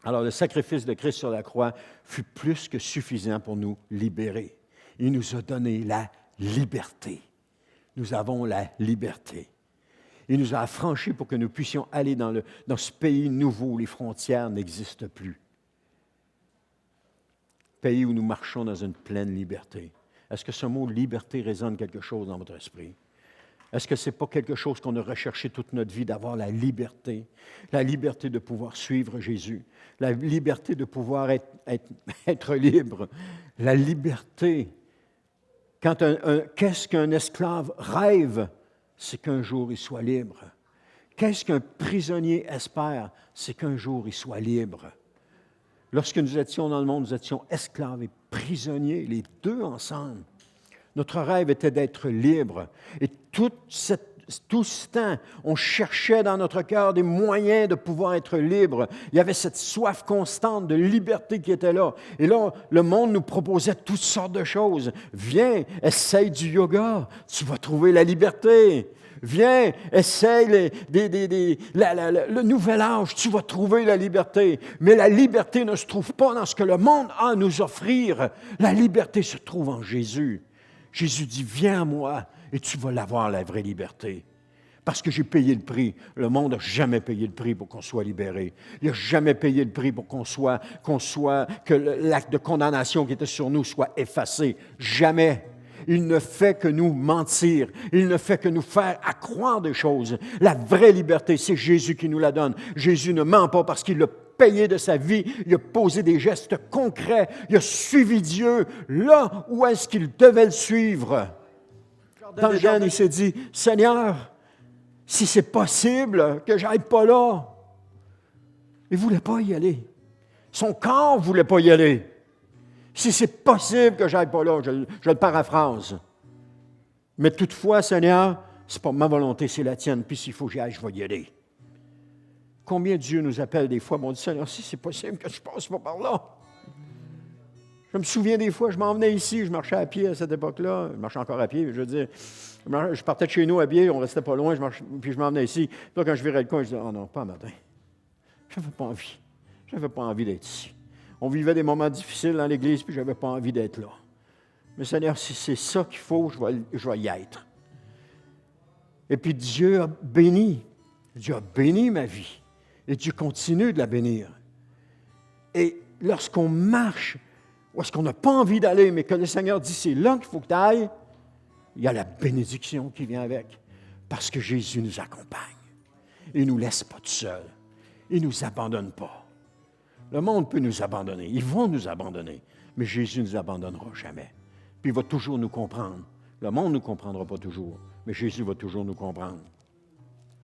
Alors, le sacrifice de Christ sur la croix fut plus que suffisant pour nous libérer. Il nous a donné la liberté. Nous avons la liberté. Il nous a affranchis pour que nous puissions aller dans ce pays nouveau où les frontières n'existent plus. Pays où nous marchons dans une pleine liberté. Est-ce que ce mot « liberté » résonne quelque chose dans votre esprit? Est-ce que ce n'est pas quelque chose qu'on a recherché toute notre vie, d'avoir la liberté? La liberté de pouvoir suivre Jésus. La liberté de pouvoir être libre. La liberté. Qu'est-ce qu'un esclave rêve? C'est qu'un jour il soit libre. Qu'est-ce qu'un prisonnier espère? C'est qu'un jour il soit libre. Lorsque nous étions dans le monde, nous étions esclaves et prisonniers, les deux ensemble. Notre rêve était d'être libre. Et tout ce temps, on cherchait dans notre cœur des moyens de pouvoir être libre. Il y avait cette soif constante de liberté qui était là. Et là, le monde nous proposait toutes sortes de choses. Viens, essaye du yoga, tu vas trouver la liberté. Viens, essaye le nouvel âge, tu vas trouver la liberté. Mais la liberté ne se trouve pas dans ce que le monde a à nous offrir. La liberté se trouve en Jésus. Jésus dit, viens à moi et tu vas l'avoir, la vraie liberté. Parce que j'ai payé le prix. Le monde n'a jamais payé le prix pour qu'on soit libéré. Il n'a jamais payé le prix pour que l'acte de condamnation qui était sur nous soit effacé. Jamais. Il ne fait que nous mentir. Il ne fait que nous faire accroire des choses. La vraie liberté, c'est Jésus qui nous la donne. Jésus ne ment pas parce qu'il l'a payé de sa vie. Il a posé des gestes concrets. Il a suivi Dieu là où est-ce qu'il devait le suivre. Dans le Jardin, il s'est dit, Seigneur, si c'est possible que je n'aille pas là. Il ne voulait pas y aller. Son corps ne voulait pas y aller. Si c'est possible que je n'aille pas là, je le paraphrase. Mais toutefois, Seigneur, ce n'est pas ma volonté, c'est la tienne. Puis s'il faut que j'y aille, je vais y aller. Combien Dieu nous appelle des fois, on dit, Seigneur, si c'est possible que je ne passe pas par là. Je me souviens des fois, je m'en venais ici, je marchais à pied à cette époque-là. Je marchais encore à pied, je veux dire. Je partais de chez nous à pied, on restait pas loin, puis je m'en venais ici. Puis là, quand je virais le coin, je disais, oh non, pas matin. Je n'avais pas envie. Je n'avais pas envie d'être ici. On vivait des moments difficiles dans l'Église, puis je n'avais pas envie d'être là. Mais Seigneur, si c'est ça qu'il faut, je vais y être. Et puis Dieu a béni. Dieu a béni ma vie. Et Dieu continue de la bénir. Et lorsqu'on marche, où est-ce qu'on n'a pas envie d'aller, mais que le Seigneur dit, c'est là qu'il faut que tu ailles, il y a la bénédiction qui vient avec. Parce que Jésus nous accompagne. Il ne nous laisse pas tout seuls. Il ne nous abandonne pas. Le monde peut nous abandonner. Ils vont nous abandonner. Mais Jésus ne nous abandonnera jamais. Puis il va toujours nous comprendre. Le monde ne nous comprendra pas toujours, mais Jésus va toujours nous comprendre.